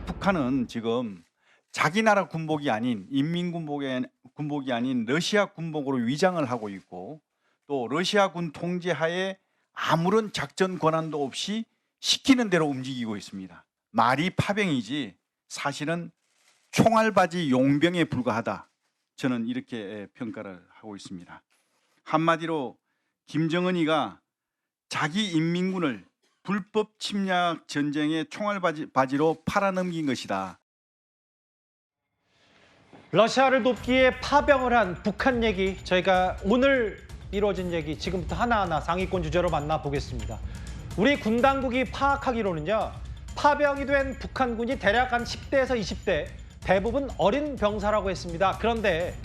북한은 지금 자기 나라 군복이 아닌 군복이 아닌 러시아 군복으로 위장을 하고 있고, 또 러시아군 통제하에 아무런 작전 권한도 없이 시키는 대로 움직이고 있습니다. 말이 파병이지 사실은 총알바지 용병에 불과하다. 저는 이렇게 평가를 하고 있습니다. 한마디로 김정은이가 자기 인민군을 불법 침략 전쟁의 총알바지로 팔아넘긴 것이다. 러시아를 돕기에 파병을 한 북한 얘기, 저희가 오늘 이루어진 얘기 지금부터 하나하나 상위권 주제로 만나보겠습니다. 우리 군 당국이 파악하기로는요, 파병이 된 북한군이 대략 한 10대에서 20대, 대부분 어린 병사라고 했습니다. 그런데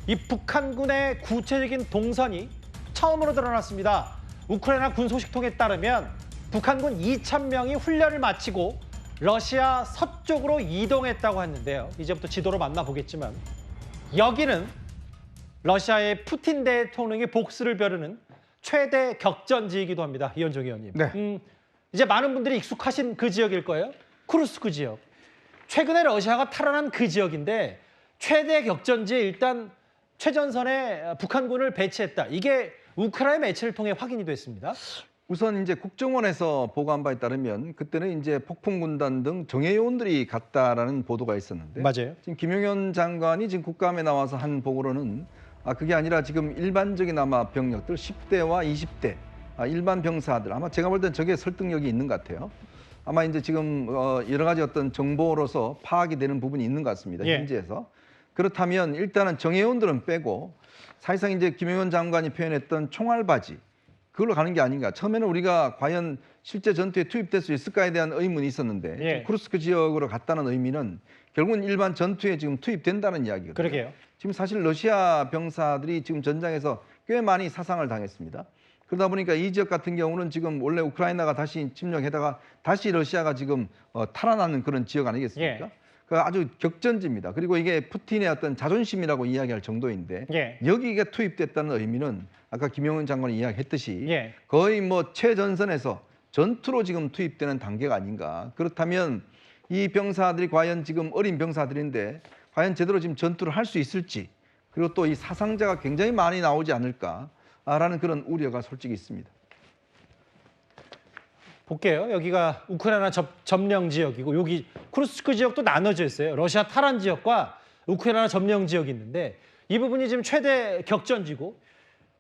이 북한군의 구체적인 동선이 처음으로 드러났습니다. 우크라이나 군 소식통에 따르면 북한군 2,000명이 훈련을 마치고 러시아 서쪽으로 이동했다고 했는데요. 이제부터 지도로 만나보겠지만, 여기는 러시아의 푸틴 대통령이 복수를 벼르는 최대 격전지이기도 합니다. 이현종 의원님. 네. 이제 많은 분들이 익숙하신 그 지역일 거예요. 쿠르스크 지역. 최근에 러시아가 탈환한 그 지역인데 최대 격전지에 일단 최전선에 북한군을 배치했다. 이게 우크라이나 매체를 통해 확인이 됐습니다. 우선 이제 국정원에서 보고한 바에 따르면 그때는 이제 폭풍군단 등 정예요원들이 갔다라는 보도가 있었는데, 맞아요. 지금 김용현 장관이 지금 국감에 나와서 한 보고로는 그게 아니라 지금 일반적인 아마 병력들 10대와 20대 일반 병사들, 아마 제가 볼 땐 저게 설득력이 있는 것 같아요. 아마 이제 지금 여러 가지 어떤 정보로서 파악이 되는 부분이 있는 것 같습니다. 예. 현지에서. 그렇다면 일단은 정예원들은 빼고 사실상 이제 김용현 장관이 표현했던 총알바지, 그걸로 가는 게 아닌가. 처음에는 우리가 과연 실제 전투에 투입될 수 있을까에 대한 의문이 있었는데, 예. 쿠르스크 지역으로 갔다는 의미는 결국은 일반 전투에 지금 투입된다는 이야기거든요. 그러게요. 지금 사실 러시아 병사들이 지금 전장에서 꽤 많이 사상을 당했습니다. 그러다 보니까 이 지역 같은 경우는 지금 원래 우크라이나가 다시 침략에다가 다시 러시아가 지금 탈환하는 그런 지역 아니겠습니까? 예. 그 아주 격전지입니다. 그리고 이게 푸틴의 어떤 자존심이라고 이야기할 정도인데, 예. 여기가 투입됐다는 의미는 아까 김용은 장관이 이야기했듯이 예. 거의 뭐 최전선에서 전투로 지금 투입되는 단계가 아닌가. 그렇다면 이 병사들이 과연 지금 어린 병사들인데 과연 제대로 지금 전투를 할 수 있을지, 그리고 또 이 사상자가 굉장히 많이 나오지 않을까라는 그런 우려가 솔직히 있습니다. 볼게요. 여기가 우크라이나 점령 지역이고, 여기 쿠르스크 지역도 나눠져 있어요. 러시아 탈환 지역과 우크라이나 점령 지역이 있는데, 이 부분이 지금 최대 격전지고,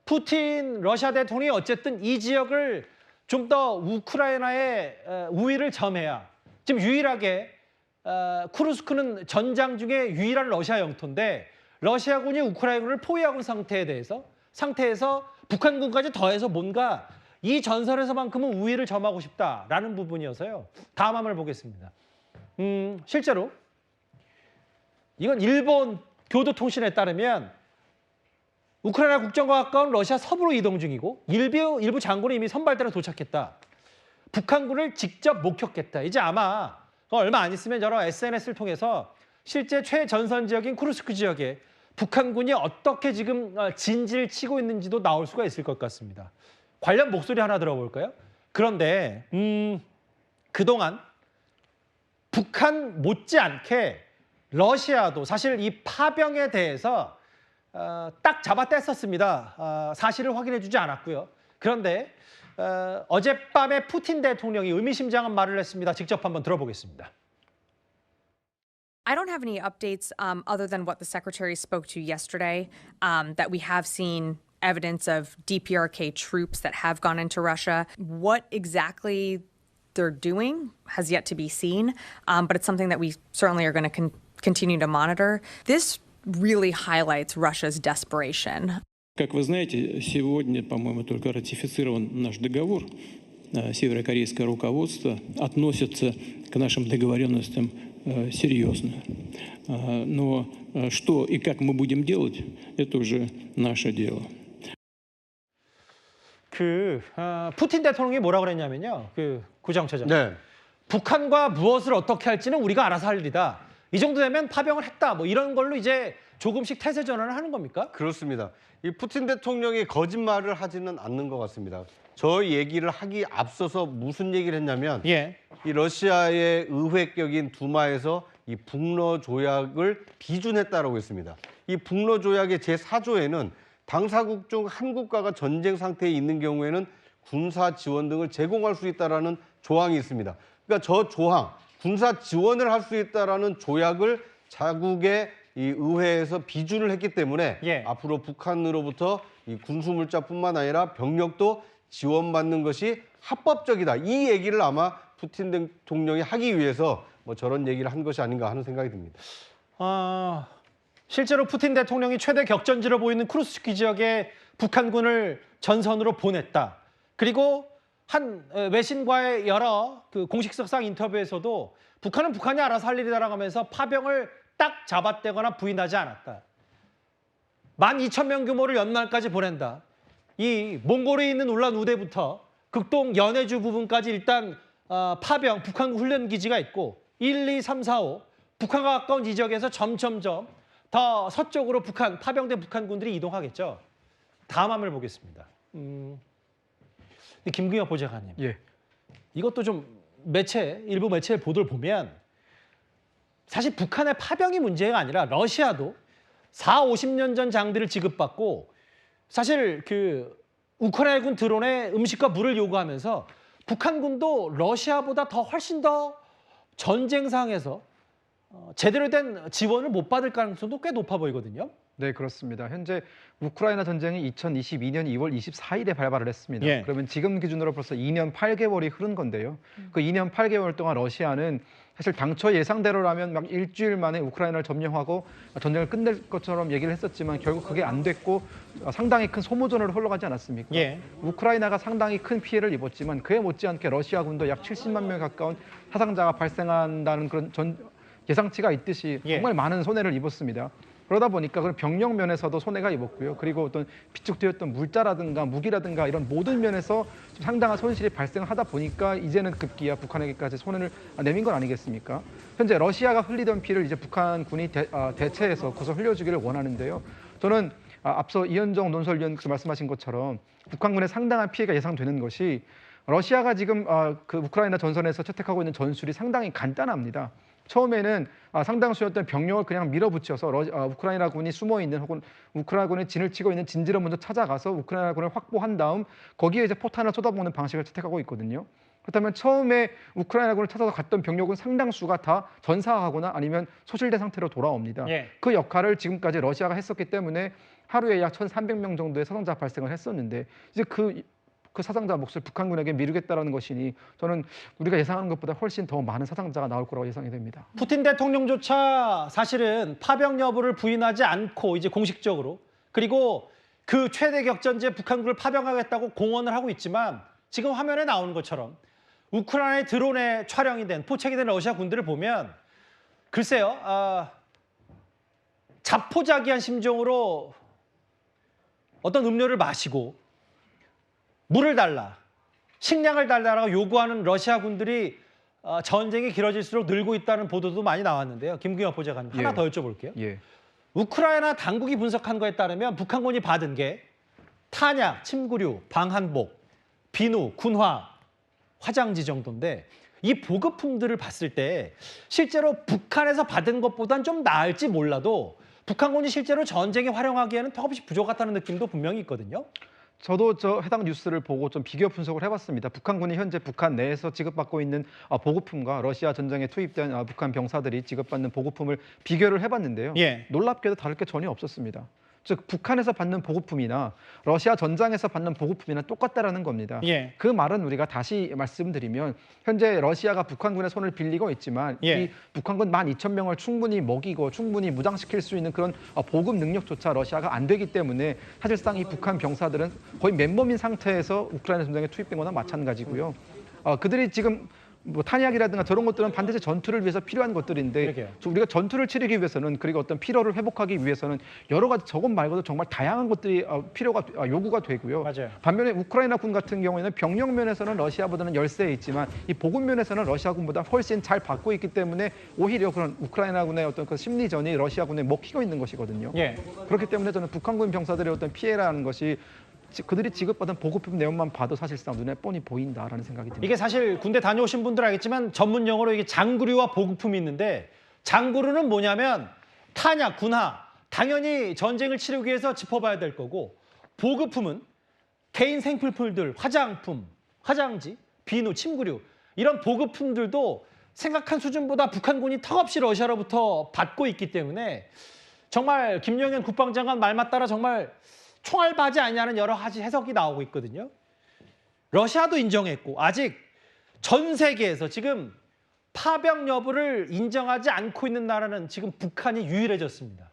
푸틴 러시아 대통령이 어쨌든 이 지역을 좀 더 우크라이나의 우위를 점해야, 지금 유일하게 쿠르스크는 전장 중에 유일한 러시아 영토인데, 러시아군이 우크라이나를 포위하고 있는 상태에서 북한군까지 더해서 뭔가 이 전선에서만큼은 우위를 점하고 싶다라는 부분이어서요. 다음 화면을 보겠습니다. 실제로 이건 일본 교도통신에 따르면 우크라이나 국정과 가까운 러시아 서부로 이동 중이고, 일부 장군이 이미 선발대로 도착했다. 북한군을 직접 목격했다. 이제 아마 얼마 안 있으면 여러 SNS를 통해서 실제 최전선 지역인 쿠르스크 지역에 북한군이 어떻게 지금 진지를 치고 있는지도 나올 수가 있을 것 같습니다. 관련 목소리 하나 들어볼까요? 그런데 그동안 북한 못지않게 러시아도 사실 이 파병에 대해서 딱 잡아뗐었습니다. 사실을 확인해주지 않았고요. 그런데 어젯밤에 푸틴 대통령이 의미심장한 말을 했습니다. 직접 한번 들어보겠습니다. I don't have any updates other than what the secretary spoke to yesterday, that we have seen evidence of DPRK troops that have gone into Russia. What exactly they're doing has yet to be seen, but it's something that we certainly are going to continue to monitor. This really highlights Russia's desperation. Как вы знаете, сегодня, по-моему, только ратифицирован наш договор. Северокорейское руководство относится к нашим договоренностям серьезно. Но что и как мы будем делать, это уже наше дело. 푸틴 대통령이 뭐라고 그랬냐면요. 구정처장. 네. 북한과 무엇을 어떻게 할지는 우리가 알아서 할 일이다. 이 정도 되면 파병을 했다. 뭐 이런 걸로 이제 조금씩 태세 전환을 하는 겁니까? 그렇습니다. 이 푸틴 대통령이 거짓말을 하지는 않는 것 같습니다. 저 얘기를 하기 앞서서 무슨 얘기를 했냐면 예. 이 러시아의 의회격인 두마에서 이 북러 조약을 비준했다라고 했습니다. 이 북러 조약의 제4조에는 당사국 중 한 국가가 전쟁 상태에 있는 경우에는 군사 지원 등을 제공할 수 있다라는 조항이 있습니다. 그러니까 저 조항, 군사 지원을 할 수 있다라는 조약을 자국의 이 의회에서 비준을 했기 때문에 예. 앞으로 북한으로부터 이 군수물자뿐만 아니라 병력도 지원받는 것이 합법적이다. 이 얘기를 아마 푸틴 대통령이 하기 위해서 뭐 저런 얘기를 한 것이 아닌가 하는 생각이 듭니다. 실제로 푸틴 대통령이 최대 격전지로 보이는 쿠르스크 지역에 북한군을 전선으로 보냈다. 그리고 한 외신과의 여러 그 공식석상 인터뷰에서도 북한은 북한이 알아서 할 일이다라고 하면서 파병을 딱 잡아떼거나 부인하지 않았다. 12,000명 규모를 연말까지 보낸다. 이 몽골에 있는 울란 우대부터 극동 연해주 부분까지 일단 파병, 북한 훈련 기지가 있고 1, 2, 3, 4, 5 북한과 가까운 이 지역에서 점점점 더 서쪽으로 파병된 북한군들이 이동하겠죠. 다음 화면을 보겠습니다. 김규혁 보좌관님. 예. 이것도 좀 일부 매체 보도를 보면 사실 북한의 파병이 문제가 아니라 러시아도 50년 전 장비를 지급받고 사실 그 우크라이나군 드론에 음식과 물을 요구하면서 북한군도 러시아보다 훨씬 더 전쟁상에서 제대로 된 지원을 못 받을 가능성도 꽤 높아 보이거든요. 네, 그렇습니다. 현재 우크라이나 전쟁이 2022년 2월 24일에 발발을 했습니다. 예. 그러면 지금 기준으로 벌써 2년 8개월이 흐른 건데요. 그 2년 8개월 동안 러시아는 사실 당초 예상대로라면 막 일주일 만에 우크라이나를 점령하고 전쟁을 끝낼 것처럼 얘기를 했었지만 결국 그게 안 됐고 상당히 큰 소모전으로 흘러가지 않았습니까? 예. 우크라이나가 상당히 큰 피해를 입었지만 그에 못지않게 러시아군도 약 70만 명 가까운 사상자가 발생한다는 그런 예상치가 있듯이 예. 정말 많은 손해를 입었습니다. 그러다 보니까 그런 병력 면에서도 손해가 입었고요. 그리고 어떤 비축되었던 물자라든가 무기라든가 이런 모든 면에서 좀 상당한 손실이 발생하다 보니까 이제는 급기야 북한에게까지 손해를 내민 건 아니겠습니까? 현재 러시아가 흘리던 피를 이제 북한군이 대체해서 그것을 흘려주기를 원하는데요. 저는 앞서 이현정 논설위원께서 말씀하신 것처럼 북한군의 상당한 피해가 예상되는 것이 러시아가 지금 그 우크라이나 전선에서 채택하고 있는 전술이 상당히 간단합니다. 처음에는 상당수였던 병력을 그냥 밀어붙여서 우크라이나군이 숨어있는 혹은 우크라이나군이 진을 치고 있는 진지를 먼저 찾아가서 우크라이나군을 확보한 다음 거기에 이제 포탄을 쏟아부는 방식을 채택하고 있거든요. 그렇다면 처음에 우크라이나군을 찾아서 갔던 병력은 상당수가 다 전사하거나 아니면 소실된 상태로 돌아옵니다. 예. 그 역할을 지금까지 러시아가 했었기 때문에 하루에 약 1,300명 정도의 사상자 발생을 했었는데 이제 그 사상자 몫을 북한군에게 미루겠다라는 것이니 저는 우리가 예상하는 것보다 훨씬 더 많은 사상자가 나올 거라고 예상이 됩니다. 푸틴 대통령조차 사실은 파병 여부를 부인하지 않고 이제 공식적으로 그리고 그 최대 격전지에 북한군을 파병하겠다고 공언을 하고 있지만 지금 화면에 나오는 것처럼 우크라이나의 드론에 촬영이 된 포착이 된 러시아 군들을 보면 글쎄요. 자포자기한 심정으로 어떤 음료를 마시고 물을 달라, 식량을 달라라고 요구하는 러시아 군들이 전쟁이 길어질수록 늘고 있다는 보도도 많이 나왔는데요. 김규혁 보좌관님 하나 예. 더 여쭤볼게요. 예. 우크라이나 당국이 분석한 거에 따르면 북한군이 받은 게 탄약, 침구류, 방한복, 비누, 군화, 화장지 정도인데 이 보급품들을 봤을 때 실제로 북한에서 받은 것보단 좀 나을지 몰라도 북한군이 실제로 전쟁에 활용하기에는 턱없이 부족하다는 느낌도 분명히 있거든요. 저도 해당 뉴스를 보고 좀 비교 분석을 해봤습니다. 북한군이 현재 북한 내에서 지급받고 있는 보급품과 러시아 전쟁에 투입된 북한 병사들이 지급받는 보급품을 비교를 해봤는데요. 예. 놀랍게도 다를 게 전혀 없었습니다. 즉 북한에서 받는 보급품이나 러시아 전장에서 받는 보급품이나 똑같다라는 겁니다. 예. 그 말은 우리가 다시 말씀드리면 현재 러시아가 북한군의 손을 빌리고 있지만 예. 이 북한군 12,000명을 충분히 먹이고 충분히 무장시킬 수 있는 그런 보급 능력조차 러시아가 안 되기 때문에 사실상 이 북한 병사들은 거의 맨몸인 상태에서 우크라이나 전장에 투입된 거나 마찬가지고요. 그들이 지금 뭐 탄약이라든가 저런 것들은 반드시 전투를 위해서 필요한 것들인데 그러게요. 우리가 전투를 치르기 위해서는 그리고 어떤 피로를 회복하기 위해서는 여러 가지 저것 말고도 정말 다양한 것들이 요구가 되고요. 맞아요. 반면에 우크라이나 군 같은 경우에는 병력 면에서는 러시아보다는 열세에 있지만 이 보급 면에서는 러시아군보다 훨씬 잘 받고 있기 때문에 오히려 그런 우크라이나군의 어떤 그 심리전이 러시아군에 먹히고 있는 것이거든요. 예. 그렇기 때문에 저는 북한군 병사들의 어떤 피해라는 것이 그들이 지급받은 보급품 내용만 봐도 사실상 눈에 뻔히 보인다라는 생각이 듭니다. 이게 사실 군대 다녀오신 분들 알겠지만 전문 용어로 이게 장구류와 보급품이 있는데 장구류는 뭐냐면 탄약, 군화, 당연히 전쟁을 치르기 위해서 짚어봐야 될 거고 보급품은 개인 생필품들, 화장품, 화장지, 비누, 침구류 이런 보급품들도 생각한 수준보다 북한군이 턱없이 러시아로부터 받고 있기 때문에 정말 김영현 국방장관 말 맞따라 정말 총알바지 아니냐는 여러 가지 해석이 나오고 있거든요. 러시아도 인정했고 아직 전 세계에서 지금 파병 여부를 인정하지 않고 있는 나라는 지금 북한이 유일해졌습니다.